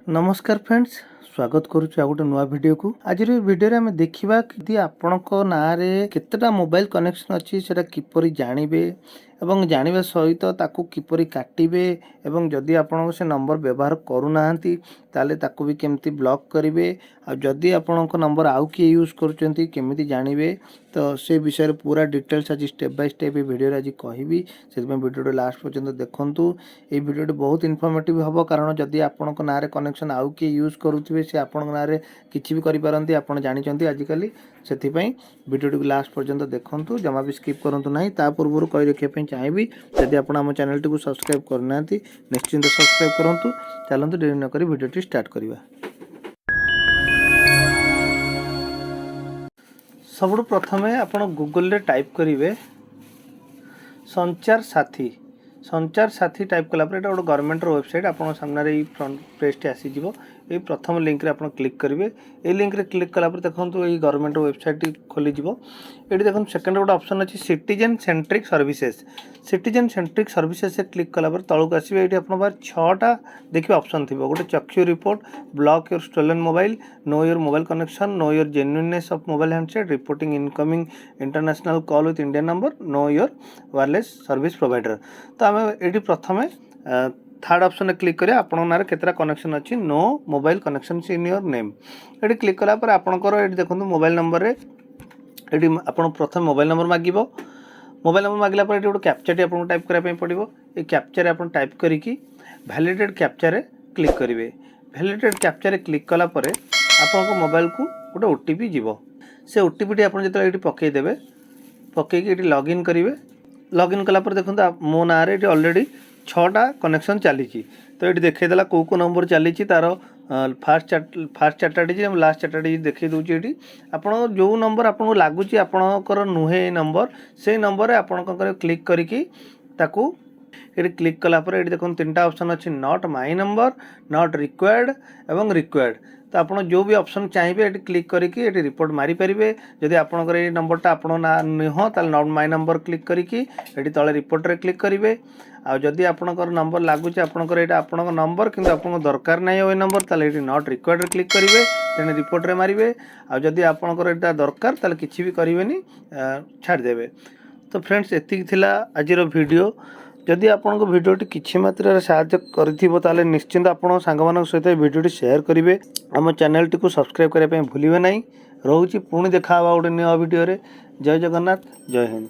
नमस्कार फ्रेंड्स स्वागत करुछु आ गोटे नुआ वीडियो को आज वीडियो आम देखा कि आपणक ना केतेटा मोबाइल कनेक्शन अच्छी से किपरि जानवे एवं जानवा सहित ताकू किपरि काटिबे एवं जदि आपण से नंबर व्यवहार करूना ताले ताकू भी केमती ब्लॉक करेंगे आ जदि आपणक नंबर आउ किए यूज करुँच केमी जानवे तो से विषय पूरा डिटेल्स आज स्टेप बाय स्टेप वीडियो आज कहि से वीडियो लास्ट पर्यंत देखूँ। ये वीडियो बहुत इनफॉर्मेटिव हम कारण जदि आपणक ना कनेक्शन आउ किए यूज करुवे से आपण ना किसी भी करें आप जानते आजिकल से वीडियो लास्ट पर्यंत देखूँ जमा भी स्किप करूँ ना ता पूर्व कही रखापी चाहिए जदि आप चैनल टी सब्सक्राइब करना निश्चिंत सब्सक्राइब करूँ। चलते देरी नक वीडियो स्टार्ट करवा। सब प्रथम आप गूगल रे टाइप करेंगे संचार साथी टाइप कलापर गोटे गवर्नमेंट वेबसाइट आप सामने फ्रंट पेज टी आसीज ये प्रथम लिंक रे आप क्लिक करेंगे। ये लिंक रे क्लिक कलापर देखो ये गवर्नमेंट वेबसाइट खोलीज ये देखो सेकेंड गोटे ऑप्शन अच्छी सिटीजन सेंट्रिक सर्विसेस से क्लिक कलापर तलक आसवे ये आप छटा देखिए ऑप्शन थी गोटे Chakshu report block your stolen mobile know your mobile connection know your genuineness of mobile handset reporting incoming international call with Indian number know your wireless service provider. तो आम ये प्रथम थर्ड ऑप्शन क्लिक करें आपण ना केतरा कनेक्शन अच्छी know mobile connection in your name ये क्लिक कलापर आपंकर ये देखो मोबाइल नंबर ये आप प्रथम मोबाइल नंबर मागिब मोबाइल नंबर मागिला पर गोटे कैप्चा टी आपको टाइप कराया पड़ो ये कैप्चा आप टाइप करके वैलिडेट कैप्चा क्लिक करेंगे। वैलिडेट कैप्चा क्लिक कलापर आप मोबाइल को गोटे ओटीपी जीव से ओटीपी आप जो पकईदे पकईकि लॉगिन करेंगे लॉगिन कलापर देखो मो ना ऑलरेडी 6टा कनेक्शन चली तो ये देखईदेला कौ नंबर चली तार फास्ट 4टा डिजिट लास्ट 4टा डिजिट देखई दूसरी ये आप जो नंबर आपको लगुच आपणकर नुहे नंबर से नंबर आपंकर क्लिक करके ये क्लिक कलापर ये देखो 3टा ऑप्शन अच्छी not my number not required एवं रिक्वायर्ड तो आप जो भी ऑप्शन चाहिए ये क्लिक करके ये रिपोर्ट मारी पारे जदि आपंकर ये नंबरटा आप ना नुह ताल नॉट माय नंबर क्लिक करके ये तले रिपोर्ट रे क्लिक करेंगे आ जदि आपंकर नंबर लगुच आपंकर ये आप नंबर कि आपको दरकार नहीं वो नंबर ताले ये नॉट रिक्वायर्ड क्लिक करेंगे तेने रिपोर्ट रे मारे आ जदि आपंकर यहाँ दरकार ताले किसी भी करेंगे छाड़देवे। तो फ्रेंड्स एति थिला आजिर वीडियो जदि आपको भिडियोटी किसी मात्रा साहाय्य कर निश्चिंत आप सांग सहित भिडियोटी शेयर करेंगे आम चैनल टी सब्सक्राइब करने भूलें ना रोचे पुणी देखा गोटे नया वीडियो जय जगन्नाथ जय हिंद।